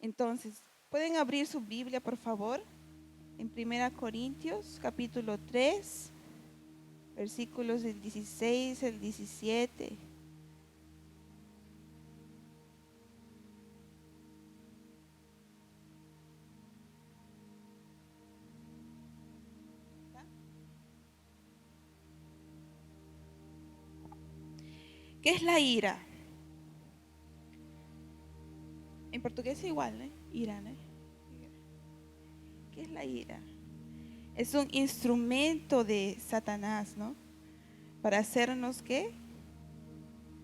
Entonces, ¿pueden abrir su Biblia, por favor? En 1 Corintios, capítulo 3, versículos del 16 al 17. ¿Qué es la ira? En portugués es igual, ¿no? Ira, ¿no? ¿Qué es la ira? Es un instrumento de Satanás, ¿no? Para hacernos, ¿qué?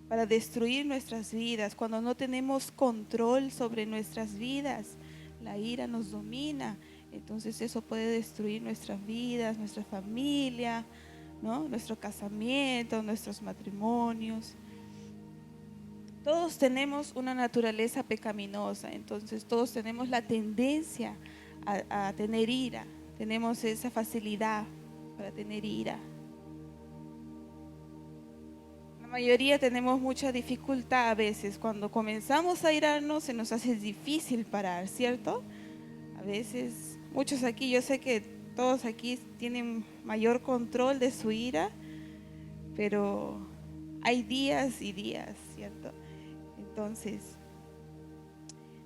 Para destruir nuestras vidas. Cuando no tenemos control sobre nuestras vidas, la ira nos domina. Entonces eso puede destruir nuestras vidas, nuestra familia, ¿no? Nuestro casamiento, nuestros matrimonios. Todos tenemos una naturaleza pecaminosa, entonces todos tenemos la tendencia a tener ira. Tenemos esa facilidad para tener ira. La mayoría tenemos mucha dificultad a veces. Cuando comenzamos a irarnos se nos hace difícil parar, ¿cierto? A veces, muchos aquí, yo sé que todos aquí tienen mayor control de su ira, pero hay días y días, ¿cierto? Entonces,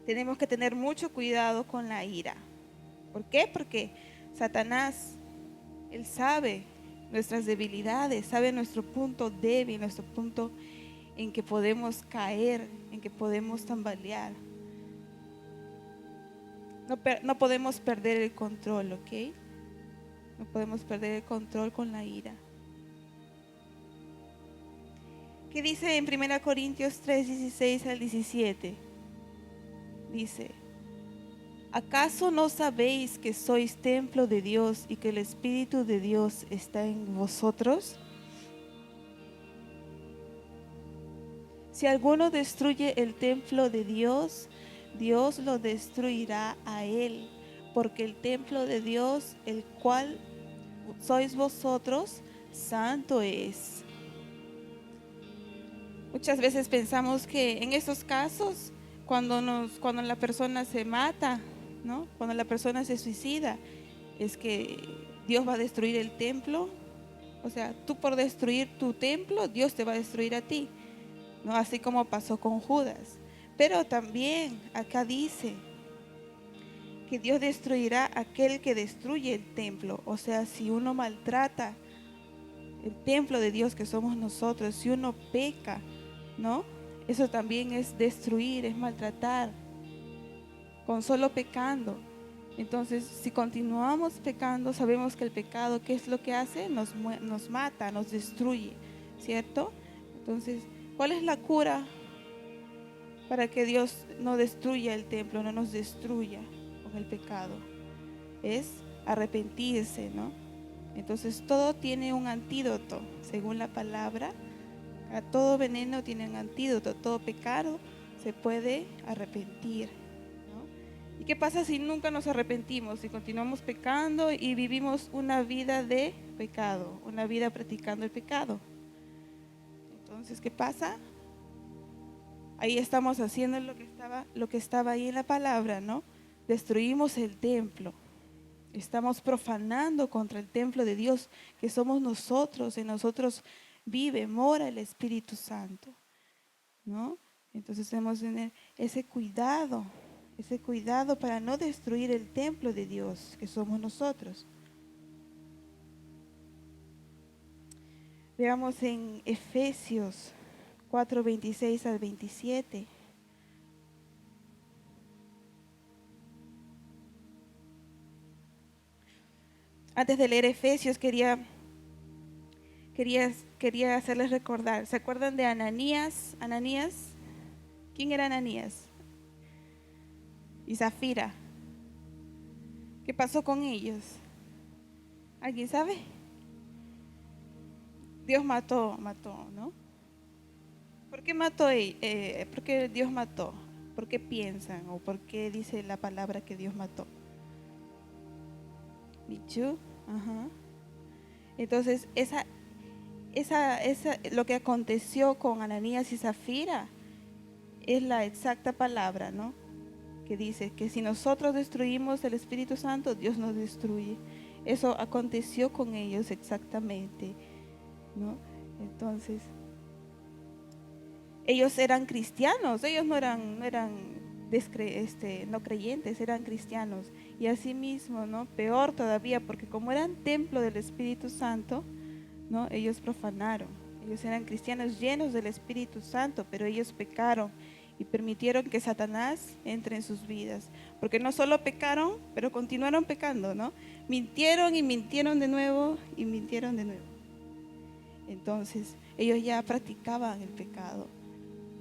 tenemos que tener mucho cuidado con la ira. ¿Por qué? Porque Satanás, él sabe nuestras debilidades, sabe nuestro punto débil, nuestro punto en que podemos caer, en que podemos tambalear. No podemos perder el control, ¿ok? No podemos perder el control con la ira. ¿Qué dice en 1 Corintios 3, 16 al 17? Dice: ¿acaso no sabéis que sois templo de Dios y que el Espíritu de Dios está en vosotros? Si alguno destruye el templo de Dios, Dios lo destruirá a él, porque el templo de Dios, el cual sois vosotros, santo es. Muchas veces pensamos que en estos casos, cuando la persona se mata, ¿no? Cuando la persona se suicida, es que Dios va a destruir el templo. O sea, tú por destruir tu templo, Dios te va a destruir a ti, ¿no? Así como pasó con Judas. Pero también acá dice que Dios destruirá a aquel que destruye el templo. O sea, si uno maltrata el templo de Dios que somos nosotros, si uno peca, ¿no? Eso también es destruir, es maltratar, con solo pecando. Entonces, si continuamos pecando, sabemos que el pecado, ¿qué es lo que hace? Nos mata, nos destruye, ¿cierto? Entonces, ¿cuál es la cura para que Dios no destruya el templo, no nos destruya con el pecado? Es arrepentirse, ¿no? Entonces, todo tiene un antídoto, según la palabra. A todo veneno tiene un antídoto, todo pecado se puede arrepentir, ¿no? ¿Y qué pasa si nunca nos arrepentimos, si continuamos pecando y vivimos una vida de pecado, una vida practicando el pecado? Entonces, ¿qué pasa? Ahí estamos haciendo lo que estaba ahí en la palabra, ¿no? Destruimos el templo. Estamos profanando contra el templo de Dios, que somos nosotros. En nosotros vive, mora el Espíritu Santo, ¿no? Entonces debemos tener ese cuidado para no destruir el templo de Dios, que somos nosotros. Veamos en Efesios 4, 26 al 27. Antes de leer Efesios, quería hacerles recordar. ¿Se acuerdan de Ananías? ¿Quién era Ananías? Y Zafira. ¿Qué pasó con ellos? ¿Alguien sabe? Dios mató, ¿no? ¿Por qué mató? ¿Por qué Dios mató? ¿Por qué piensan? ¿O por qué dice la palabra que Dios mató? Michu, ajá. Entonces, lo que aconteció con Ananías y Zafira es la exacta palabra, ¿no? que dice que si nosotros destruimos el Espíritu Santo, Dios nos destruye. Eso aconteció con ellos exactamente, ¿no? Entonces, ellos eran cristianos, ellos no eran no creyentes, eran cristianos. Y asimismo, ¿no? Peor todavía, porque como eran templo del Espíritu Santo, ¿no? Ellos profanaron. Ellos eran cristianos llenos del Espíritu Santo, pero ellos pecaron y permitieron que Satanás entre en sus vidas. Porque no solo pecaron, pero continuaron pecando, ¿no? Mintieron y mintieron de nuevo y mintieron de nuevo. Entonces, ellos ya practicaban el pecado,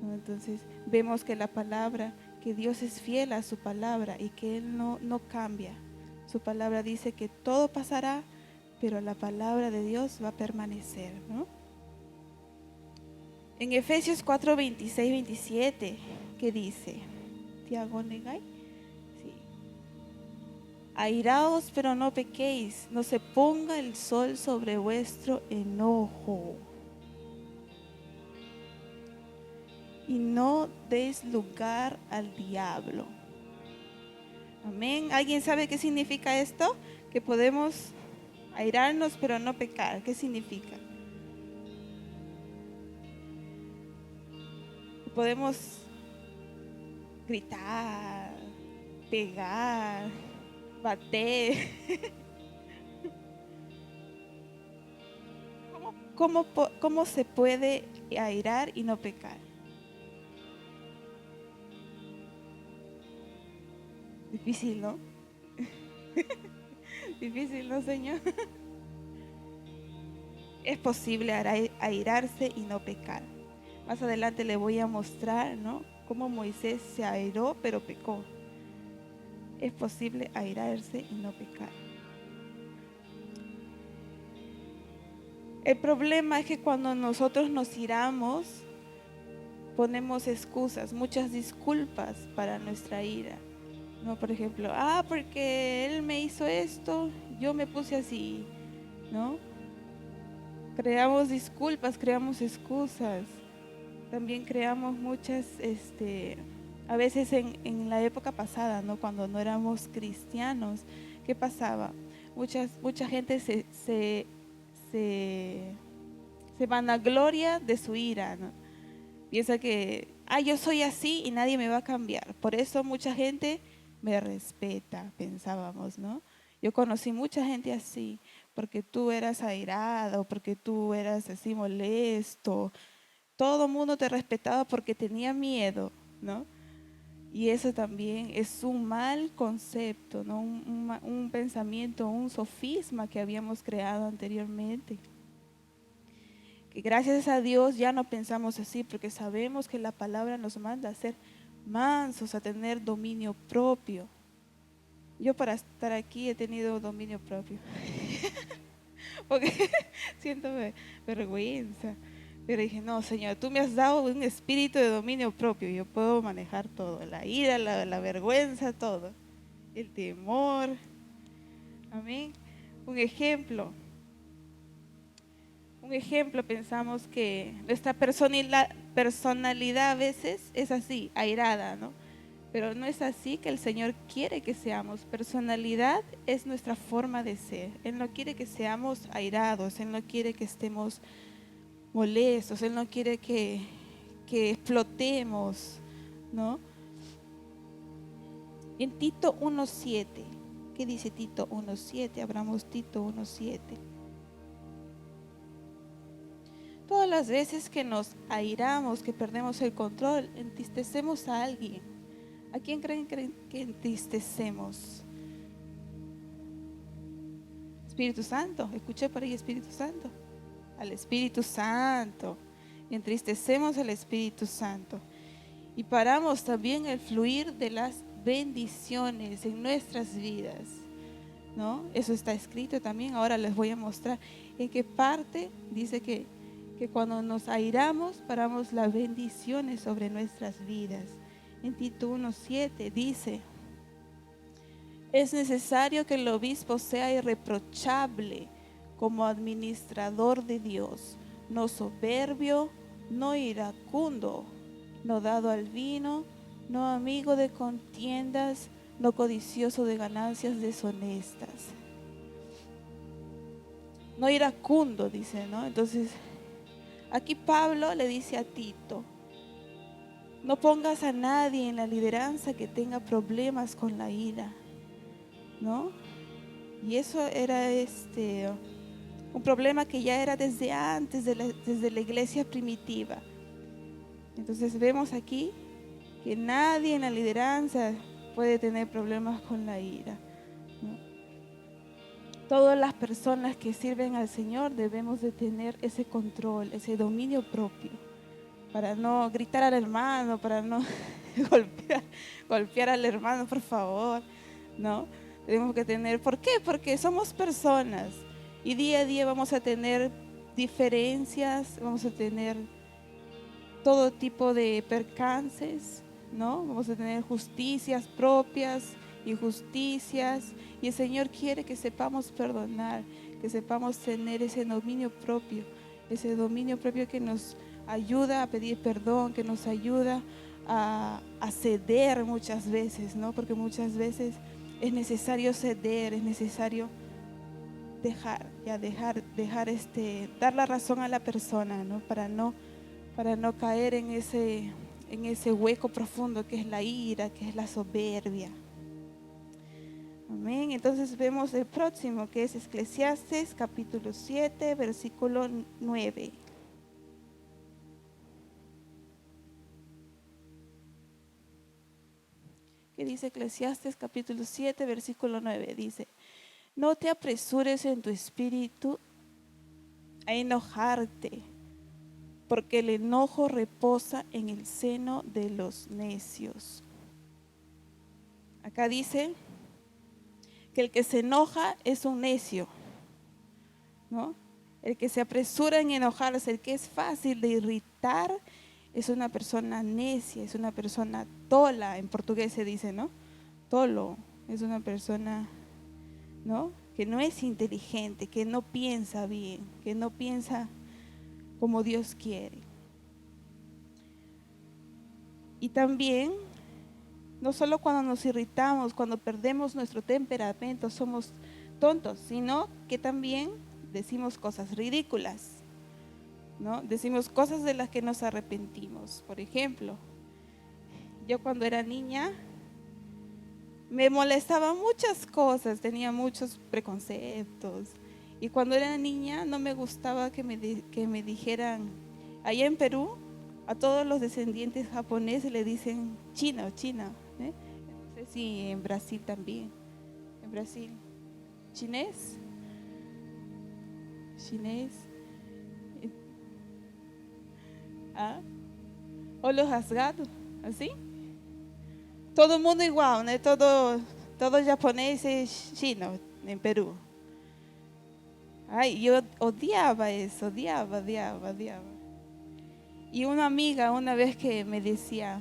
¿no? Entonces, vemos que la palabra, que Dios es fiel a su palabra y que Él no cambia. Su palabra dice que todo pasará, pero la palabra de Dios va a permanecer, ¿no? En Efesios 4, 26, 27, ¿qué dice? ¿Tiago negai? Sí. Airaos, pero no pequéis, no se ponga el sol sobre vuestro enojo. Y no deis lugar al diablo. Amén. ¿Alguien sabe qué significa esto? Que podemos airarnos, pero no pecar. ¿Qué significa? Podemos gritar, pegar, bater. ¿Cómo se puede airar y no pecar? Difícil, ¿no? Difícil, ¿no, Señor? Es posible airarse y no pecar. Más adelante le voy a mostrar, ¿no? Cómo Moisés se airó, pero pecó. Es posible airarse y no pecar. El problema es que cuando nosotros nos iramos, ponemos excusas, muchas disculpas para nuestra ira. ¿No? Por ejemplo, porque él me hizo esto, yo me puse así, ¿no? Creamos disculpas, creamos excusas. También creamos muchas, a veces en la época pasada, ¿no? Cuando no éramos cristianos, ¿qué pasaba? Mucha gente se vanagloria de su ira, ¿no? Piensa que, yo soy así y nadie me va a cambiar. Por eso mucha gente me respeta, pensábamos, ¿no? Yo conocí mucha gente así, porque tú eras airado, porque tú eras así molesto. Todo el mundo te respetaba porque tenía miedo, ¿no? Y eso también es un mal concepto, ¿no? Un pensamiento, un sofisma que habíamos creado anteriormente. Que gracias a Dios ya no pensamos así, porque sabemos que la palabra nos manda a ser mansos, a tener dominio propio. Yo para estar aquí he tenido dominio propio, porque siento vergüenza. Pero dije, no, Señor, tú me has dado un espíritu de dominio propio. Yo puedo manejar todo, la ira, la vergüenza, todo. El temor. Amén. Un ejemplo, pensamos que nuestra personalidad a veces es así, airada, ¿no? Pero no es así que el Señor quiere que seamos. Personalidad es nuestra forma de ser. Él no quiere que seamos airados, Él no quiere que estemos molestos, Él no quiere que explotemos, ¿no? En Tito 1:7, ¿qué dice Tito 1:7? Abramos Tito 1:7. Todas las veces que nos airamos, que perdemos el control, entristecemos a alguien. ¿A quién creen que entristecemos? Espíritu Santo, escuché por ahí Espíritu Santo. Al Espíritu Santo. Entristecemos al Espíritu Santo. Y paramos también el fluir de las bendiciones en nuestras vidas, ¿no? Eso está escrito también. Ahora les voy a mostrar en qué parte dice que cuando nos airamos, paramos las bendiciones sobre nuestras vidas. En Tito 1:7 dice: es necesario que el obispo sea irreprochable como administrador de Dios, no soberbio, no iracundo, no dado al vino, no amigo de contiendas, no codicioso de ganancias deshonestas, no iracundo, dice, ¿no? Entonces, aquí Pablo le dice a Tito, no pongas a nadie en la lideranza que tenga problemas con la ira, ¿no? Y eso era un problema que ya era desde antes, desde la iglesia primitiva. Entonces vemos aquí que nadie en la lideranza puede tener problemas con la ira, ¿no? Todas las personas que sirven al Señor debemos de tener ese control, ese dominio propio, para no gritar al hermano, para no golpear al hermano, por favor, ¿no? Tenemos que tener, ¿por qué? Porque somos personas y día a día vamos a tener diferencias, vamos a tener todo tipo de percances, ¿no? Vamos a tener justicias propias, injusticias, y el Señor quiere que sepamos perdonar, que sepamos tener ese dominio propio que nos ayuda a pedir perdón, que nos ayuda a ceder muchas veces, ¿no? Porque muchas veces es necesario ceder, es necesario dar la razón a la persona, ¿no? Para no caer en ese hueco profundo que es la ira, que es la soberbia. Amén. Entonces vemos el próximo, que es Eclesiastes capítulo 7, versículo 9. ¿Qué dice Eclesiastes capítulo 7, versículo 9? Dice, no te apresures en tu espíritu a enojarte, porque el enojo reposa en el seno de los necios. Acá dice que el que se enoja es un necio, ¿no? El que se apresura en enojarse, el que es fácil de irritar, es una persona necia, es una persona tola, en portugués se dice, ¿no? Tolo, es una persona, ¿no? Que no es inteligente, que no piensa bien, que no piensa como Dios quiere. Y también, no solo cuando nos irritamos, cuando perdemos nuestro temperamento, somos tontos, sino que también decimos cosas ridículas, ¿no? Decimos cosas de las que nos arrepentimos. Por ejemplo, yo cuando era niña me molestaban muchas cosas, tenía muchos preconceptos. Y cuando era niña no me gustaba que me dijeran, allá en Perú, a todos los descendientes japoneses le dicen China o China, ¿eh? No sé si en Brasil también. En Brasil, chinés. ¿Ah? O los rasgados, ¿así? Todo el mundo igual, ¿no? Todo japonés es chino en Perú. Ay, yo odiaba eso, odiaba. Y una amiga una vez que me decía,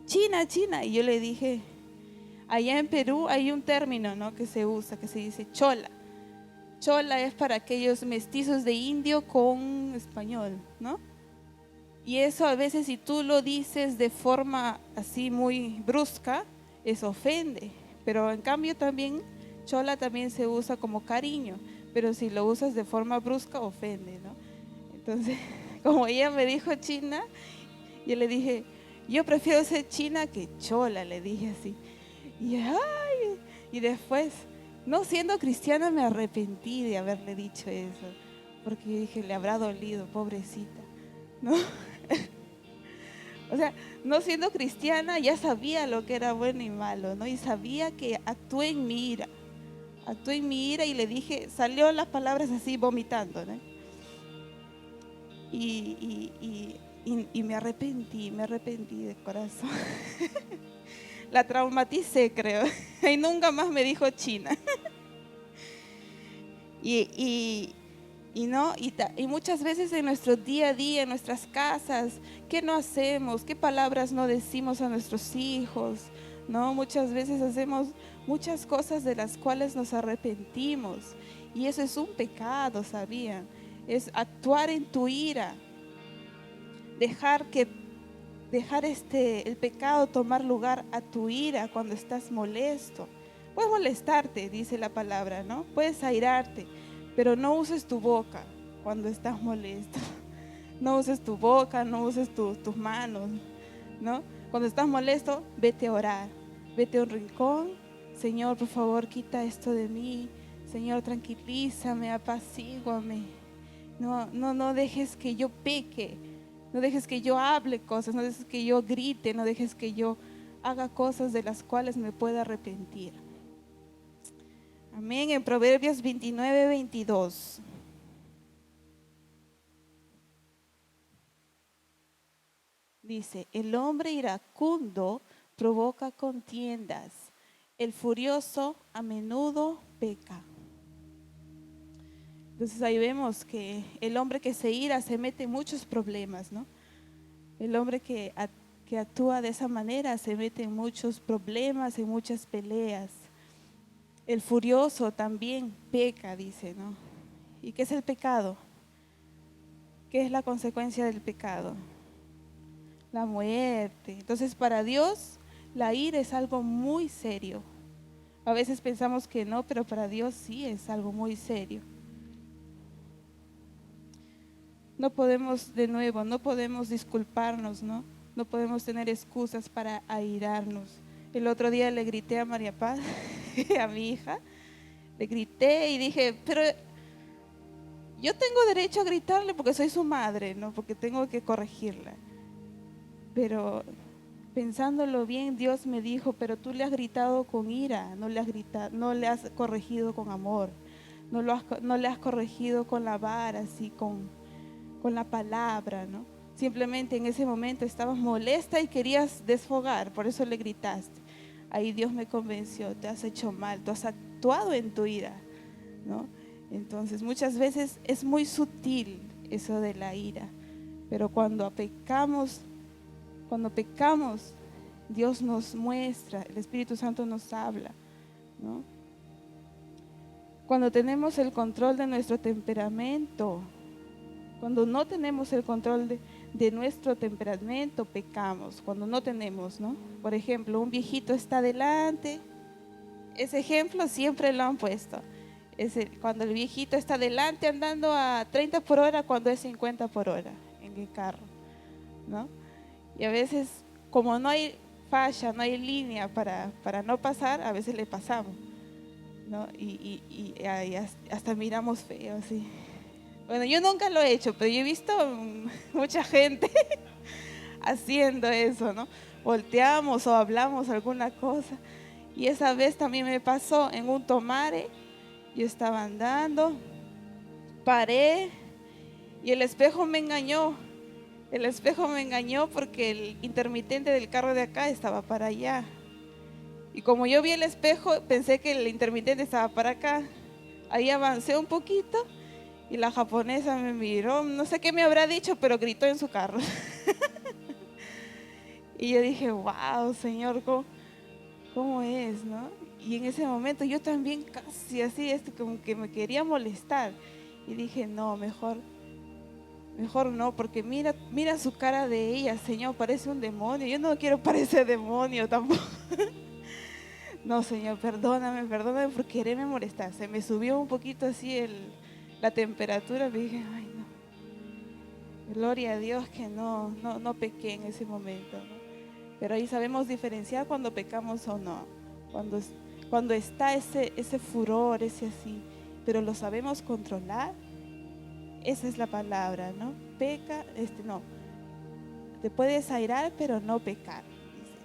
China, y yo le dije, allá en Perú hay un término, ¿no? Que se usa, que se dice chola. Chola es para aquellos mestizos de indio con español, ¿no? Y eso a veces si tú lo dices de forma así muy brusca, eso ofende. Pero en cambio también, chola también se usa como cariño, pero si lo usas de forma brusca, ofende, ¿no? Entonces, como ella me dijo China, yo le dije, yo prefiero ser China que chola, le dije así. Y después, no siendo cristiana, me arrepentí de haberle dicho eso, porque dije, le habrá dolido, pobrecita, ¿no? O sea, no siendo cristiana ya sabía lo que era bueno y malo, ¿no? Y sabía que actué en mi ira y le dije, salió las palabras así vomitando, ¿no? Y me arrepentí de corazón. La traumaticé, creo. Y nunca más me dijo China. Y muchas veces en nuestro día a día, en nuestras casas, ¿qué no hacemos? ¿Qué palabras no decimos a nuestros hijos? ¿No? Muchas veces hacemos muchas cosas de las cuales nos arrepentimos. Y eso es un pecado, ¿sabían? Es actuar en tu ira. Dejar que dejar el pecado tomar lugar a tu ira cuando estás molesto. Puedes molestarte, dice la palabra, ¿no? Puedes airarte, pero no uses tu boca cuando estás molesto. No uses tu boca, no uses tus manos, ¿no? Cuando estás molesto, vete a orar, vete a un rincón. Señor, por favor, quita esto de mí. Señor, tranquilízame, apacíguame. No dejes que yo peque. No dejes que yo hable cosas, no dejes que yo grite, no dejes que yo haga cosas de las cuales me pueda arrepentir. Amén. En Proverbios 29:22. Dice, el hombre iracundo provoca contiendas, el furioso a menudo peca. Entonces ahí vemos que el hombre que se ira se mete en muchos problemas, ¿no? El hombre que actúa de esa manera se mete en muchos problemas, en muchas peleas. El furioso también peca, dice, ¿no? ¿Y qué es el pecado? ¿Qué es la consecuencia del pecado? La muerte. Entonces para Dios la ira es algo muy serio. A veces pensamos que no, pero para Dios sí es algo muy serio. No podemos, de nuevo, no podemos disculparnos, ¿no? No podemos tener excusas para airarnos. El otro día le grité a María Paz, a mi hija, le grité y dije, pero yo tengo derecho a gritarle porque soy su madre, ¿no? Porque tengo que corregirla. Pero pensándolo bien, Dios me dijo, pero tú le has gritado con ira, no le has corregido con amor, no le has corregido con la vara, así con la palabra, ¿no? Simplemente en ese momento estabas molesta y querías desfogar, por eso le gritaste. Ahí Dios me convenció, te has hecho mal, tú has actuado en tu ira, ¿no? Entonces muchas veces es muy sutil eso de la ira, pero cuando pecamos, Dios nos muestra, el Espíritu Santo nos habla, ¿no? Cuando tenemos el control de nuestro temperamento, cuando no tenemos el control de nuestro temperamento, pecamos. Cuando no tenemos, ¿no? Por ejemplo, un viejito está delante. Ese ejemplo siempre lo han puesto. Cuando el viejito está delante andando a 30 por hora, cuando es 50 por hora en el carro, ¿no? Y a veces, como no hay falla, no hay línea para no pasar, a veces le pasamos, ¿no? Y hasta miramos feo, así. Bueno, yo nunca lo he hecho, pero yo he visto mucha gente haciendo eso, ¿no? Volteamos o hablamos alguna cosa. Y esa vez también me pasó en un tomare. Yo estaba andando, paré y el espejo me engañó. El espejo me engañó porque el intermitente del carro de acá estaba para allá. Y como yo vi el espejo, pensé que el intermitente estaba para acá. Ahí avancé un poquito. Y la japonesa me miró, no sé qué me habrá dicho, pero gritó en su carro. Y yo dije, wow, Señor, ¿cómo es, no? Y en ese momento yo también casi así, como que me quería molestar. Y dije, no, mejor no, porque mira su cara de ella, Señor, parece un demonio. Yo no quiero parecer demonio tampoco. No, Señor, perdóname por quererme molestar. Se me subió un poquito así la temperatura, me dije, ay no, gloria a Dios que no pequé en ese momento, ¿no? Pero ahí sabemos diferenciar cuando pecamos o no, cuando está ese furor, ese así, pero lo sabemos controlar. Esa es la palabra, ¿no? Peca, no, te puedes airar, pero no pecar, dice.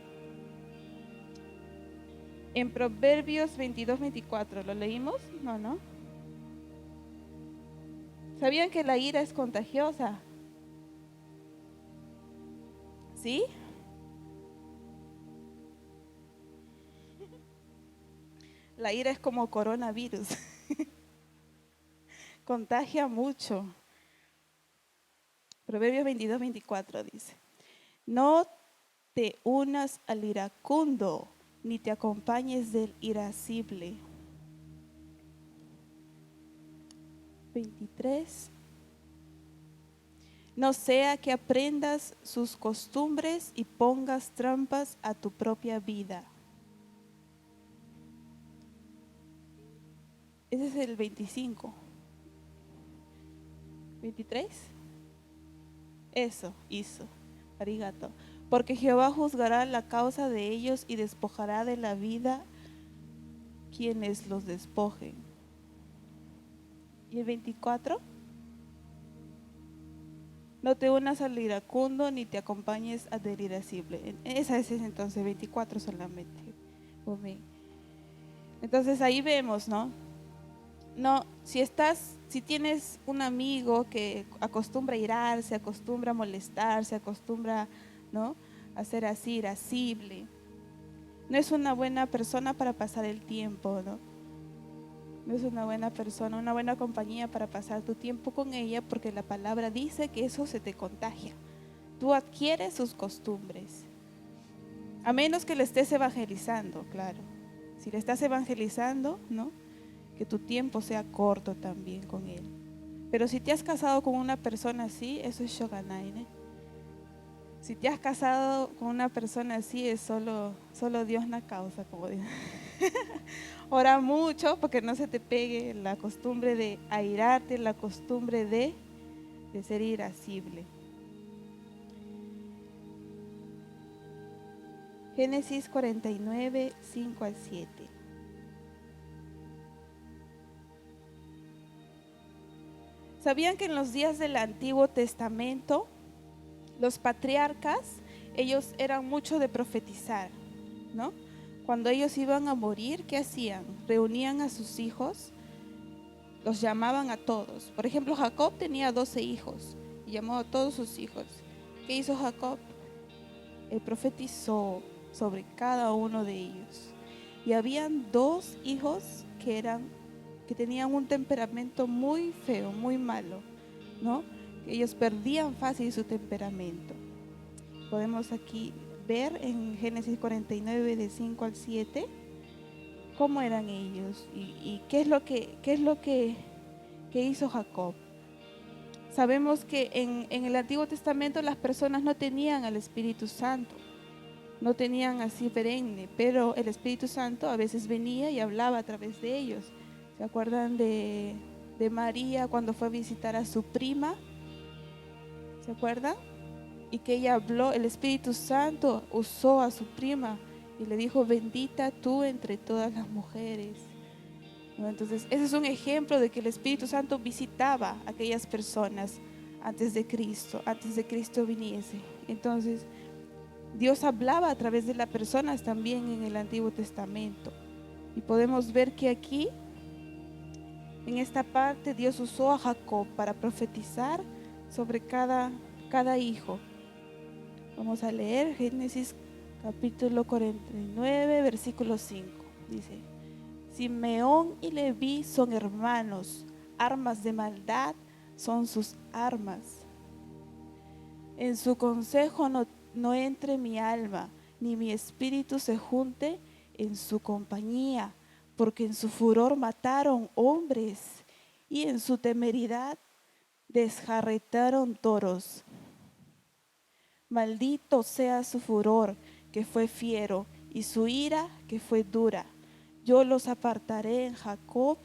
En Proverbios 22:24, ¿lo leímos? No. ¿Sabían que la ira es contagiosa? ¿Sí? La ira es como coronavirus. Contagia mucho. Proverbios 22:24 dice, no te unas al iracundo, ni te acompañes del irascible. 23. no sea que aprendas sus costumbres y pongas trampas a tu propia vida. Ese es el 25. 23. Eso hizo. Arigato. Porque Jehová juzgará la causa de ellos y despojará de la vida quienes los despojen. ¿Y el 24? No te unas al iracundo ni te acompañes al del irascible. Esa es entonces 24 solamente. Entonces ahí vemos, ¿no? No, si tienes un amigo que acostumbra a irarse, acostumbra a molestarse, acostumbra, ¿no?, a ser así irascible, no es una buena persona para pasar el tiempo, ¿no? No es una buena persona, una buena compañía para pasar tu tiempo con ella, porque la palabra dice que eso se te contagia. Tú adquieres sus costumbres, a menos que le estés evangelizando, claro. Si le estás evangelizando, ¿no?, que tu tiempo sea corto también con él. Pero si te has casado con una persona así, eso es shoganai, ¿no? Si te has casado con una persona así, es solo Dios na causa, como dicen. Ora mucho porque no se te pegue la costumbre de airarte, la costumbre de ser irascible. Génesis 49, 5 al 7. ¿Sabían que en los días del Antiguo Testamento los patriarcas, ellos eran mucho de profetizar, ¿no? Cuando ellos iban a morir, ¿qué hacían? Reunían a sus hijos, los llamaban a todos. Por ejemplo, Jacob tenía 12 hijos y llamó a todos sus hijos. ¿Qué hizo Jacob? Él profetizó sobre cada uno de ellos. Y habían 2 hijos que tenían un temperamento muy feo, muy malo, ¿no? Ellos perdían fácil su temperamento. Podemos aquí ver en Génesis 49 de 5 al 7 cómo eran ellos y qué es lo que hizo Jacob. Sabemos que en el Antiguo Testamento las personas no tenían al Espíritu Santo, no tenían así perenne, pero el Espíritu Santo a veces venía y hablaba a través de ellos. ¿Se acuerdan de María cuando fue a visitar a su prima? ¿Se acuerdan? Y que ella habló, el Espíritu Santo usó a su prima y le dijo: bendita tú entre todas las mujeres, ¿no? Entonces ese es un ejemplo de que el Espíritu Santo visitaba a aquellas personas antes de Cristo viniese. Entonces Dios hablaba a través de las personas también en el Antiguo Testamento, y podemos ver que aquí en esta parte Dios usó a Jacob para profetizar sobre cada hijo. Vamos a leer Génesis capítulo 49, versículo 5. Dice: Simeón y Leví son hermanos, armas de maldad son sus armas. En su consejo no entre mi alma, ni mi espíritu se junte en su compañía, porque en su furor mataron hombres y en su temeridad desjarretaron toros. Maldito sea su furor, que fue fiero, y su ira, que fue dura. Yo los apartaré en Jacob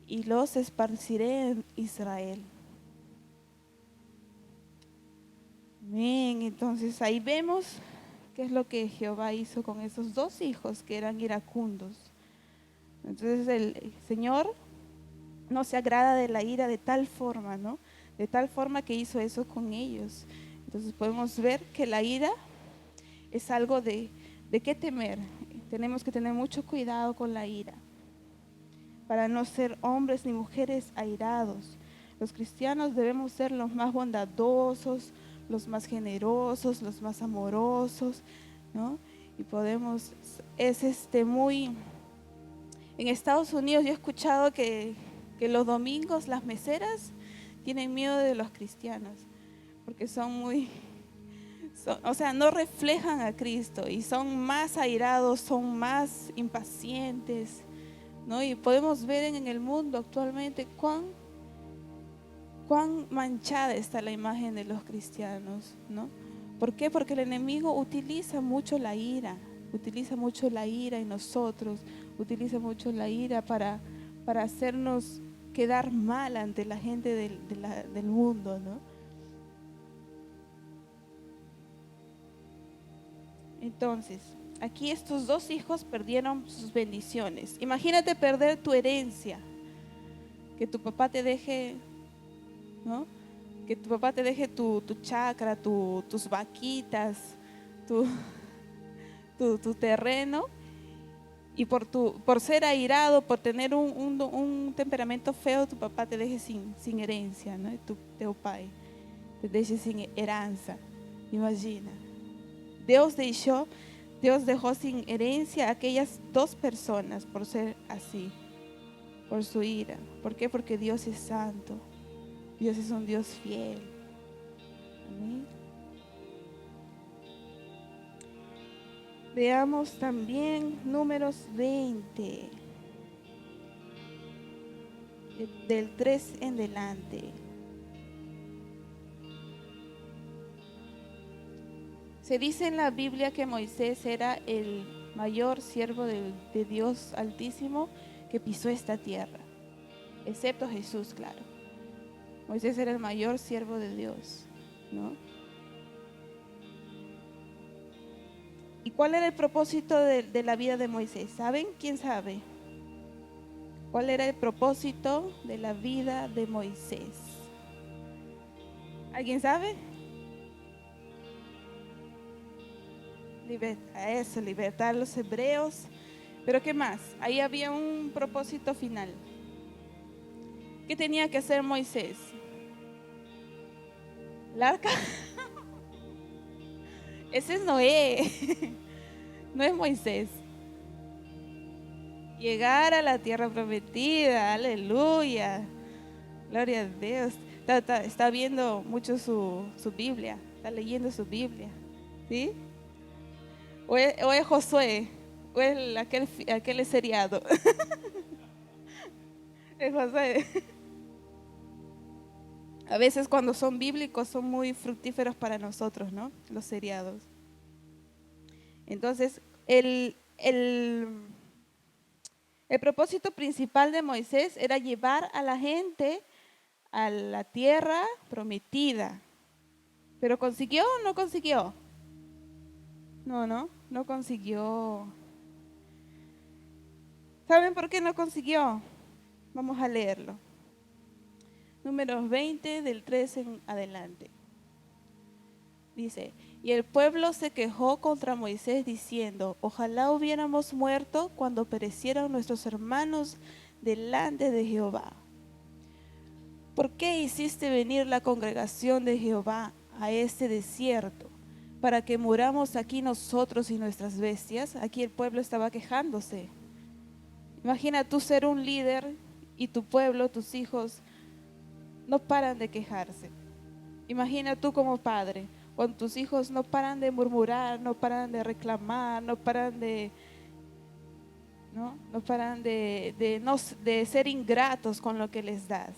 y los esparciré en Israel. Bien, entonces ahí vemos qué es lo que Jehová hizo con esos 2 hijos que eran iracundos. Entonces el Señor no se agrada de la ira de tal forma, ¿no? De tal forma que hizo eso con ellos. Entonces podemos ver que la ira es algo de qué temer. Tenemos que tener mucho cuidado con la ira, para no ser hombres ni mujeres airados. Los cristianos debemos ser los más bondadosos, los más generosos, los más amorosos, ¿no? Y en Estados Unidos yo he escuchado que los domingos las meseras tienen miedo de los cristianos, porque no reflejan a Cristo y son más airados, son más impacientes, ¿no? Y podemos ver en el mundo actualmente cuán manchada está la imagen de los cristianos, ¿no? ¿Por qué? Porque el enemigo utiliza mucho la ira en nosotros, utiliza mucho la ira para hacernos quedar mal ante la gente del mundo, ¿no? Entonces, aquí estos dos hijos perdieron sus bendiciones. Imagínate perder tu herencia, que tu papá te deje, ¿no? Que tu papá te deje tu chacra, tus vaquitas, tu terreno, y por ser airado, por tener un temperamento feo, tu papá te deje sin herencia, ¿no? Teu pai te deje sin heranza. Imagina. Dios dejó sin herencia a aquellas dos personas por ser así, por su ira. ¿Por qué? Porque Dios es santo. Dios es un Dios fiel. Amén. Veamos también Números 20, del 3 en delante. Se dice en la Biblia que Moisés era el mayor siervo de Dios Altísimo que pisó esta tierra, excepto Jesús, claro. Moisés era el mayor siervo de Dios, ¿no? ¿Y cuál era el propósito de la vida de Moisés? ¿Saben? ¿Quién sabe? ¿Cuál era el propósito de la vida de Moisés? ¿Alguien sabe? Libertar a los hebreos. Pero ¿qué más? Ahí había un propósito final. ¿Qué tenía que hacer Moisés? ¿El arca? Ese es Noé, no es Moisés. Llegar a la tierra prometida, aleluya, gloria a Dios. Está viendo mucho su Biblia, está leyendo su Biblia, ¿sí? O es Josué, o es aquel es seriado. Es Josué. A veces cuando son bíblicos son muy fructíferos para nosotros, ¿no? Los seriados. Entonces, el propósito principal de Moisés era llevar a la gente a la tierra prometida. ¿Pero consiguió o no consiguió? No consiguió. ¿Saben por qué no consiguió? Vamos a leerlo. Números 20, del 3 en adelante. Dice: y el pueblo se quejó contra Moisés diciendo: ojalá hubiéramos muerto cuando perecieron nuestros hermanos delante de Jehová. ¿Por qué hiciste venir la congregación de Jehová a este desierto para que muramos aquí nosotros y nuestras bestias? Aquí el pueblo estaba quejándose. Imagina tú ser un líder y tu pueblo, tus hijos, no paran de quejarse. Imagina tú como padre, cuando tus hijos no paran de murmurar, no paran de reclamar, no paran de ser ingratos con lo que les das.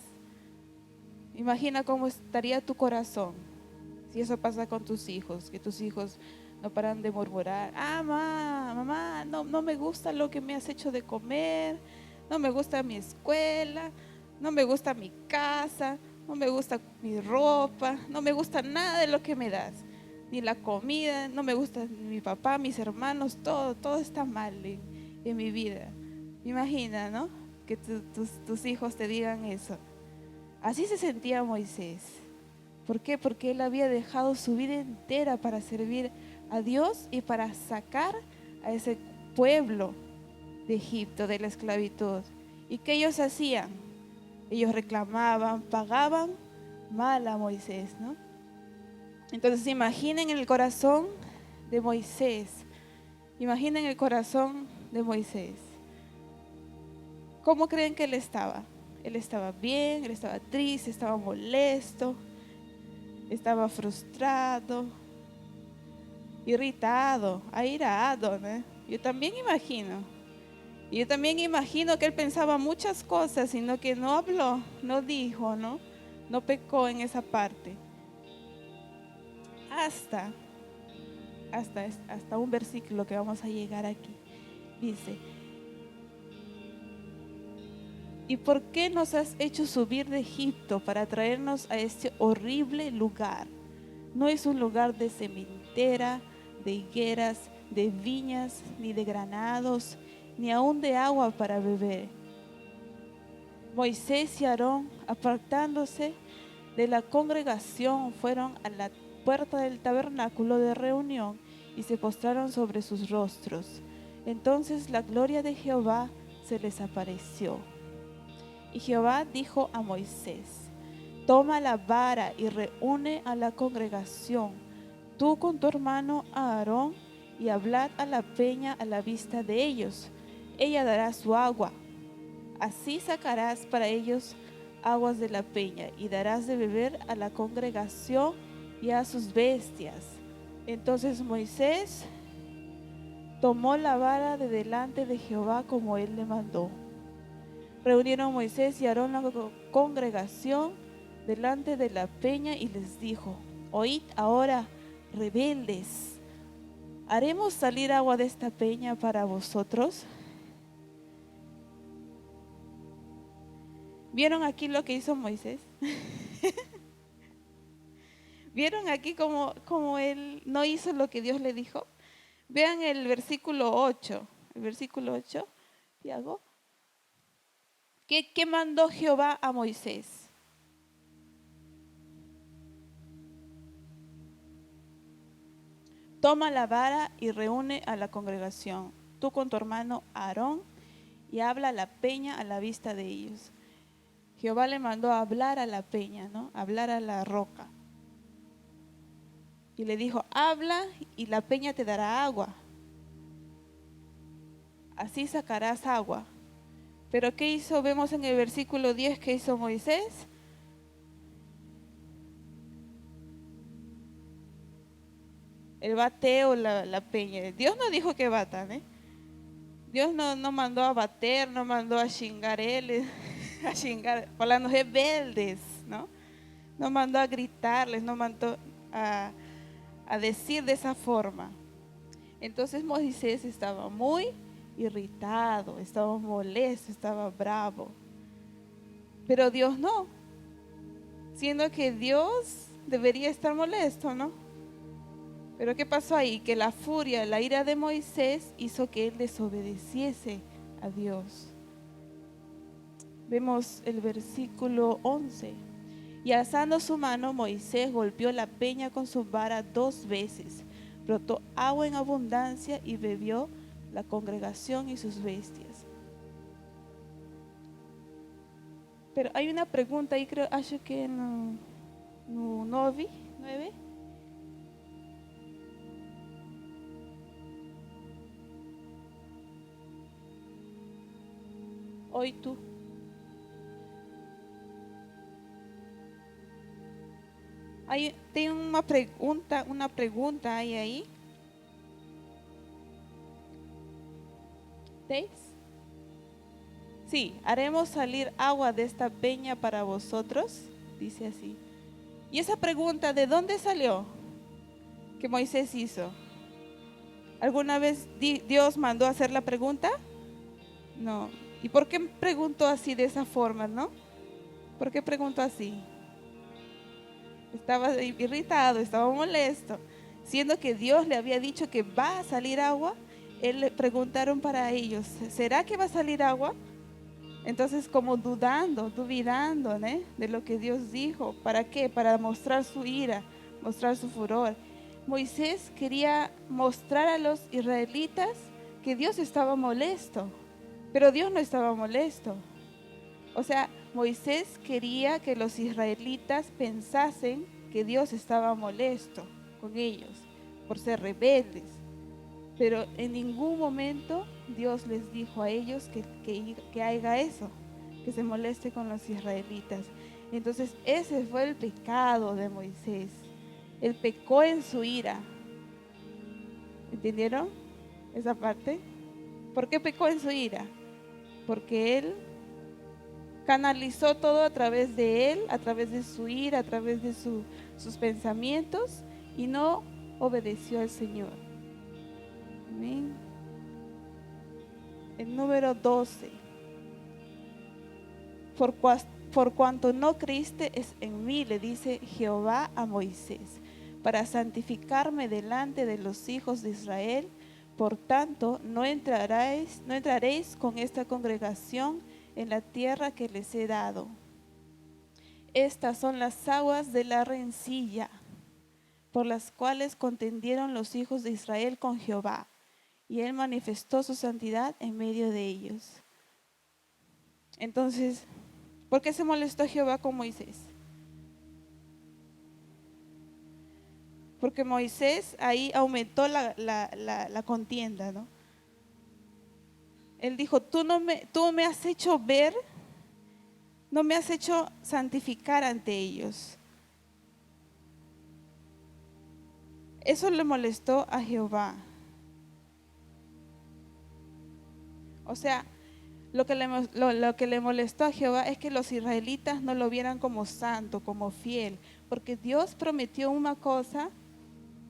Imagina cómo estaría tu corazón si eso pasa con tus hijos, que tus hijos no paran de murmurar: mamá, no me gusta lo que me has hecho de comer, no me gusta mi escuela, no me gusta mi casa, no me gusta mi ropa, no me gusta nada de lo que me das, ni la comida, no me gusta mi papá, mis hermanos, todo está mal en mi vida. Imagina, ¿no? Que tus hijos te digan eso. Así se sentía Moisés. ¿Por qué? Porque él había dejado su vida entera para servir a Dios y para sacar a ese pueblo de Egipto, de la esclavitud. ¿Y qué ellos hacían? Ellos reclamaban, pagaban mal a Moisés, ¿no? Entonces imaginen el corazón de Moisés. Imaginen el corazón de Moisés. ¿Cómo creen que él estaba? Él estaba bien, él estaba triste, estaba molesto, estaba frustrado, irritado, airado, ¿no? Yo también imagino que él pensaba muchas cosas, sino que no habló, no dijo, ¿no? no pecó en esa parte. Hasta un versículo que vamos a llegar aquí. Dice: ¿y por qué nos has hecho subir de Egipto para traernos a este horrible lugar? No es un lugar de sementera, de higueras, de viñas, ni de granados, ni aún de agua para beber. Moisés y Aarón, apartándose de la congregación, fueron a la puerta del tabernáculo de reunión y se postraron sobre sus rostros. Entonces la gloria de Jehová se les apareció. Y Jehová dijo a Moisés: toma la vara y reúne a la congregación, tú con tu hermano Aarón, y hablad a la peña a la vista de ellos. Ella dará su agua. Así sacarás para ellos aguas de la peña, y darás de beber a la congregación y a sus bestias. Entonces Moisés tomó la vara de delante de Jehová como él le mandó. Reunieron Moisés y Aarón la congregación delante de la peña y les dijo: oíd ahora, rebeldes, ¿haremos salir agua de esta peña para vosotros? ¿Vieron aquí lo que hizo Moisés? ¿Vieron aquí cómo él no hizo lo que Dios le dijo? Vean el versículo 8. El versículo 8, Tiago. ¿Qué mandó Jehová a Moisés? Toma la vara y reúne a la congregación, tú con tu hermano Aarón, y habla a la peña a la vista de ellos. Jehová le mandó a hablar a la peña, ¿no? Hablar a la roca. Y le dijo: habla y la peña te dará agua. Así sacarás agua. Pero ¿qué hizo? Vemos en el versículo 10 que hizo Moisés. El bateo, la peña. Dios no dijo que batan, ¿eh? Dios no mandó a bater, no mandó a chingar él, a chingar, para los rebeldes, ¿no? No mandó a gritarles, no mandó a decir de esa forma. Entonces Moisés estaba muy irritado, estaba molesto, estaba bravo. Pero Dios no, siendo que Dios debería estar molesto, ¿no? Pero ¿qué pasó ahí? Que la furia, la ira de Moisés hizo que él desobedeciese a Dios. Vemos el versículo 11. Y alzando su mano, Moisés golpeó la peña con su vara 2 veces. Brotó agua en abundancia y bebió la congregación y sus bestias. Pero hay una pregunta ahí, creo, acho que no 9. Hoy tú. Tem una pregunta ahí. ¿Teis? Sí, haremos salir agua de esta peña para vosotros, dice así. Y esa pregunta, ¿de dónde salió? Que Moisés hizo. ¿Alguna vez Dios mandó a hacer la pregunta? No. ¿Y por qué preguntó así, de esa forma, no? ¿Por qué preguntó así? Estaba irritado, estaba molesto. Siendo que Dios le había dicho que va a salir agua, él le preguntaron para ellos: ¿será que va a salir agua? Entonces, como dudando de lo que Dios dijo. ¿Para qué? Para mostrar su ira, mostrar su furor. Moisés quería mostrar a los israelitas que Dios estaba molesto, pero Dios no estaba molesto. O sea, Moisés quería que los israelitas pensasen que Dios estaba molesto con ellos por ser rebeldes. Pero en ningún momento Dios les dijo a ellos que haga eso, que se moleste con los israelitas. Entonces ese fue el pecado de Moisés. Él pecó en su ira. ¿Entendieron esa parte? ¿Por qué pecó en su ira? Porque él canalizó todo a través de él, a través de su ira, a través de sus pensamientos, y no obedeció al Señor. Amén. El número 12. Por cuanto no creíste en mí, le dice Jehová a Moisés, para santificarme delante de los hijos de Israel. Por tanto, no entraréis con esta congregación en la tierra que les he dado. Estas son las aguas de la rencilla, por las cuales contendieron los hijos de Israel con Jehová, y él manifestó su santidad en medio de ellos. Entonces, ¿por qué se molestó Jehová con Moisés? Porque Moisés ahí aumentó la contienda, ¿no? Él dijo, tú me has hecho ver, no me has hecho santificar ante ellos. Eso le molestó a Jehová. O sea, lo que le molestó a Jehová es que los israelitas no lo vieran como santo, como fiel, porque Dios prometió una cosa,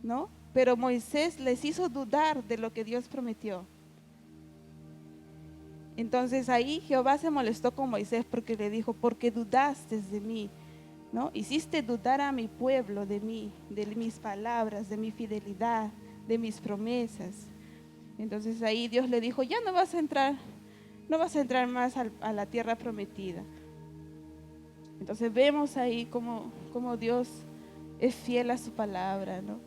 ¿no? Pero Moisés les hizo dudar de lo que Dios prometió. Entonces ahí Jehová se molestó con Moisés porque le dijo, porque dudaste de mí, ¿no? Hiciste dudar a mi pueblo de mí, de mis palabras, de mi fidelidad, de mis promesas. Entonces ahí Dios le dijo, ya no vas a entrar más a la tierra prometida. Entonces vemos ahí cómo Dios es fiel a su palabra, ¿no?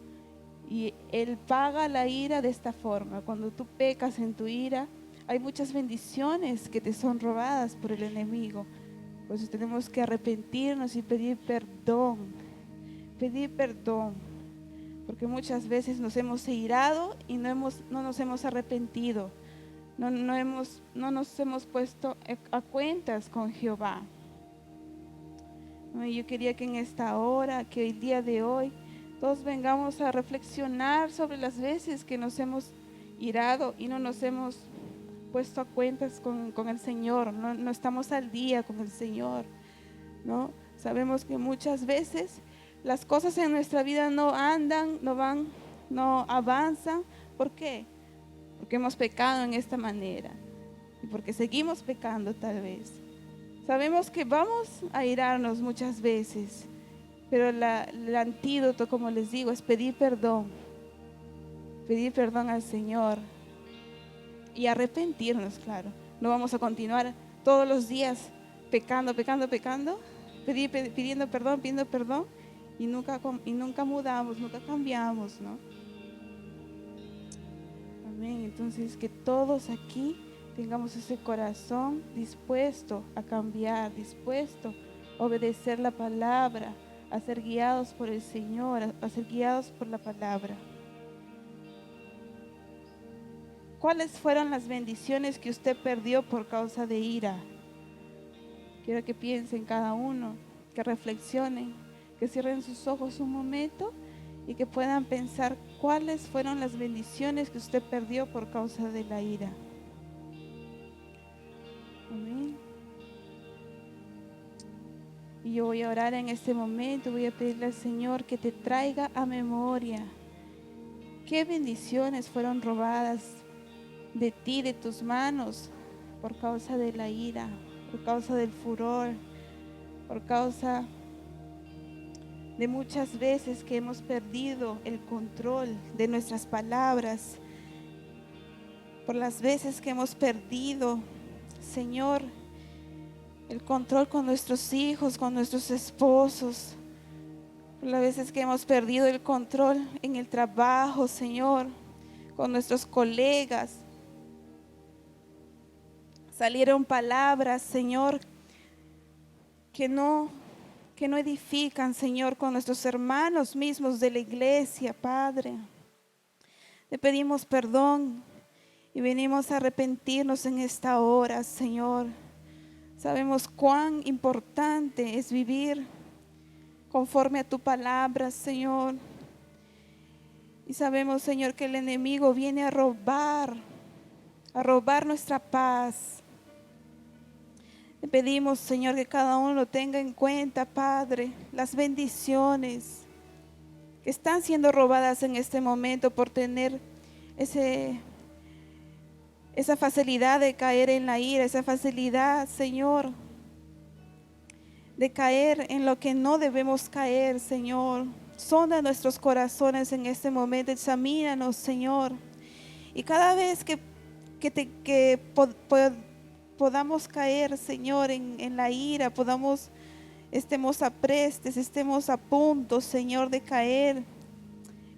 Y Él paga la ira de esta forma. Cuando tú pecas en tu ira, hay muchas bendiciones que te son robadas por el enemigo. Por eso tenemos que arrepentirnos y pedir perdón. Pedir perdón. Porque muchas veces nos hemos irado y no nos hemos arrepentido. No nos hemos puesto a cuentas con Jehová. Yo quería que en esta hora, que el día de hoy, todos vengamos a reflexionar sobre las veces que nos hemos irado y no nos hemos puesto a cuentas con el Señor, no estamos al día con el Señor, ¿no? Sabemos que muchas veces las cosas en nuestra vida no andan, no avanzan. ¿Por qué? Porque hemos pecado en esta manera y porque seguimos pecando tal vez. Sabemos que vamos a irarnos muchas veces, pero el antídoto, como les digo, es pedir perdón al Señor y arrepentirnos, claro. No vamos a continuar todos los días pecando, pidiendo perdón y nunca mudamos, nunca cambiamos, ¿no? Amén. Entonces que todos aquí tengamos ese corazón dispuesto a cambiar, dispuesto a obedecer la palabra, a ser guiados por el Señor, a ser guiados por la palabra. ¿Cuáles fueron las bendiciones que usted perdió por causa de ira? Quiero que piensen cada uno, que reflexionen, que cierren sus ojos un momento y que puedan pensar cuáles fueron las bendiciones que usted perdió por causa de la ira. Amén. Y yo voy a orar en este momento, voy a pedirle al Señor que te traiga a memoria qué bendiciones fueron robadas de ti, de tus manos, por causa de la ira, por causa del furor, por causa de muchas veces que hemos perdido el control de nuestras palabras, por las veces que hemos perdido, Señor, el control con nuestros hijos, con nuestros esposos, por las veces que hemos perdido el control en el trabajo, Señor, con nuestros colegas. Salieron palabras, Señor, que no edifican, Señor, con nuestros hermanos mismos de la iglesia, Padre. Te pedimos perdón y venimos a arrepentirnos en esta hora, Señor. Sabemos cuán importante es vivir conforme a tu palabra, Señor. Y sabemos, Señor, que el enemigo viene a robar nuestra paz. Te pedimos, Señor, que cada uno tenga en cuenta, Padre, las bendiciones que están siendo robadas en este momento por tener esa facilidad de caer en la ira, esa facilidad, Señor, de caer en lo que no debemos caer, Señor. Sonda nuestros corazones en este momento, examínanos, Señor. Y cada vez que podamos caer, Señor, en la ira, estemos aprestes, estemos a punto, Señor, de caer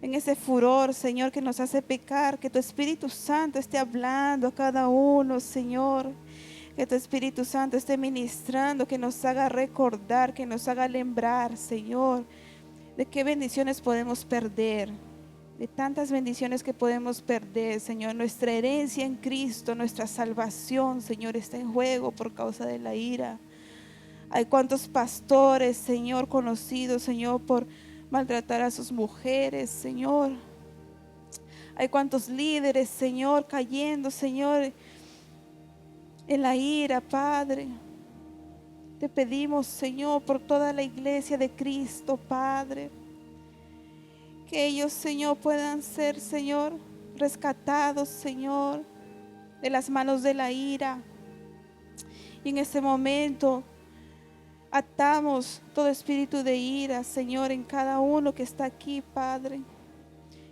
en ese furor, Señor, que nos hace pecar, que tu Espíritu Santo esté hablando a cada uno, Señor. Que tu Espíritu Santo esté ministrando, que nos haga recordar, que nos haga lembrar, Señor, de qué bendiciones podemos perder, de tantas bendiciones que podemos perder, Señor. Nuestra herencia en Cristo, nuestra salvación, Señor, está en juego por causa de la ira. Hay cuantos pastores, Señor, conocidos, Señor, por maltratar a sus mujeres, Señor. Hay cuantos líderes, Señor, cayendo, Señor, en la ira, Padre. Te pedimos, Señor, por toda la iglesia de Cristo, Padre, que ellos, Señor, puedan ser, Señor, rescatados, Señor, de las manos de la ira. Y en este momento atamos todo espíritu de ira, Señor, en cada uno que está aquí, Padre.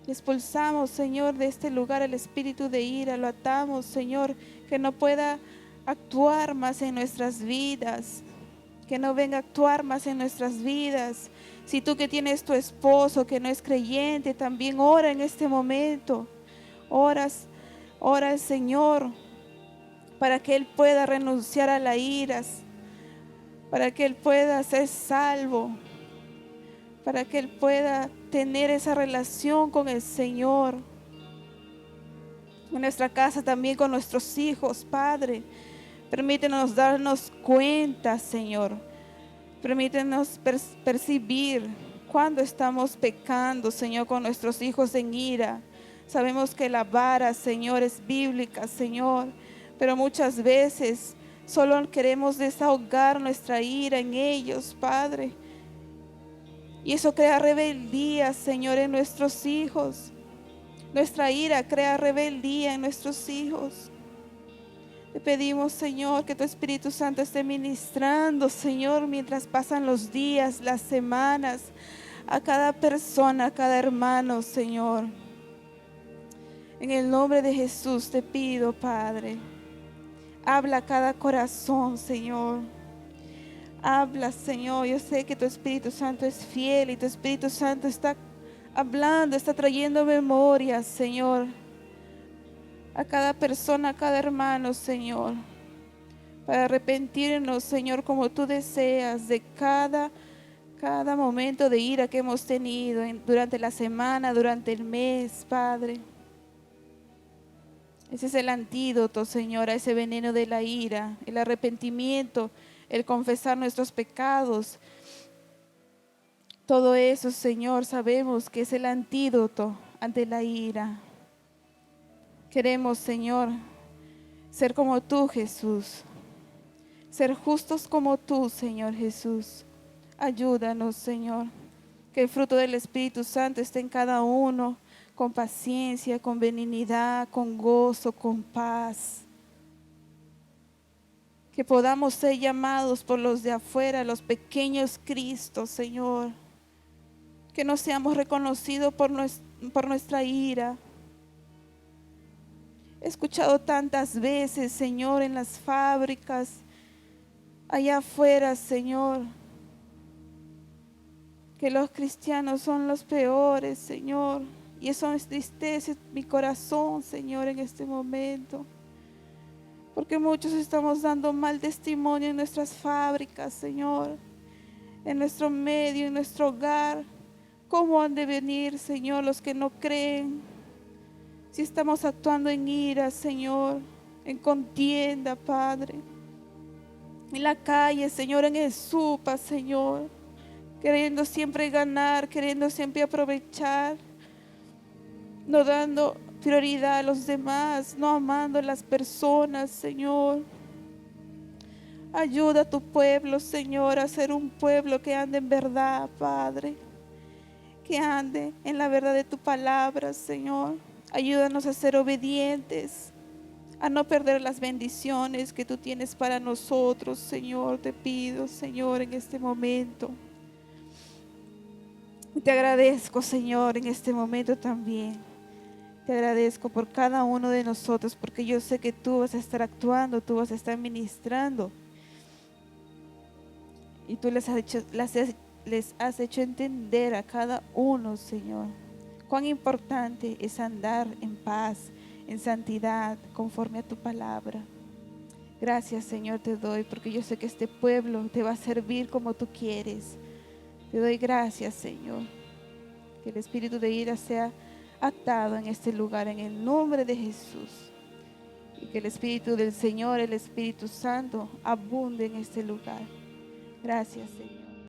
Expulsamos, Señor, de este lugar el espíritu de ira. Lo atamos, Señor, que no pueda actuar más en nuestras vidas, que no venga a actuar más en nuestras vidas. Si tú que tienes tu esposo que no es creyente, también ora en este momento. Ora al Señor para que Él pueda renunciar a la ira, para que Él pueda ser salvo, para que Él pueda tener esa relación con el Señor. En nuestra casa también con nuestros hijos, Padre. Permítenos darnos cuenta, Señor. Permítenos percibir cuando estamos pecando, Señor, con nuestros hijos en ira. Sabemos que la vara, Señor, es bíblica, Señor, pero muchas veces solo queremos desahogar nuestra ira en ellos, Padre. Y eso crea rebeldía, Señor, en nuestros hijos. Nuestra ira crea rebeldía en nuestros hijos. Te pedimos, Señor, que tu Espíritu Santo esté ministrando, Señor, mientras pasan los días, las semanas, a cada persona, a cada hermano, Señor. En el nombre de Jesús te pido, Padre, habla a cada corazón, Señor. Habla, Señor. Yo sé que tu Espíritu Santo es fiel y tu Espíritu Santo está hablando, está trayendo memorias, Señor, a cada persona, a cada hermano, Señor, para arrepentirnos, Señor, como tú deseas de cada momento de ira que hemos tenido durante la semana, durante el mes, Padre. Ese es el antídoto, Señor, a ese veneno de la ira, el arrepentimiento, el confesar nuestros pecados. Todo eso, Señor, sabemos que es el antídoto ante la ira. Queremos, Señor, ser como tú, Jesús. Ser justos como tú, Señor Jesús. Ayúdanos, Señor. Que el fruto del Espíritu Santo esté en cada uno, con paciencia, con benignidad, con gozo, con paz. Que podamos ser llamados por los de afuera, los pequeños Cristos, Señor. Que no seamos reconocidos por nuestra ira. He escuchado tantas veces, Señor, en las fábricas, allá afuera, Señor, que los cristianos son los peores, Señor. Y eso entristece mi corazón, Señor, en este momento. Porque muchos estamos dando mal testimonio en nuestras fábricas, Señor, en nuestro medio, en nuestro hogar. ¿Cómo han de venir, Señor, los que no creen? Si estamos actuando en ira, Señor, en contienda, Padre. En la calle, Señor, en el súper, Señor. Queriendo siempre ganar, queriendo siempre aprovechar. No dando prioridad a los demás, no amando a las personas, Señor. Ayuda a tu pueblo, Señor, a ser un pueblo que ande en verdad, Padre. Que ande en la verdad de tu palabra, Señor. Ayúdanos a ser obedientes, a no perder las bendiciones que tú tienes para nosotros, Señor. Te pido, Señor, en este momento. Y te agradezco, Señor, en este momento también. Te agradezco por cada uno de nosotros, porque yo sé que tú vas a estar actuando, tú vas a estar ministrando. Y tú les has hecho entender a cada uno, Señor, cuán importante es andar en paz, en santidad, conforme a tu palabra. Gracias, Señor, te doy, porque yo sé que este pueblo te va a servir como tú quieres. Te doy gracias, Señor. Que el espíritu de ira sea atado en este lugar, en el nombre de Jesús. Y que el espíritu del Señor, el Espíritu Santo, abunde en este lugar. Gracias, Señor.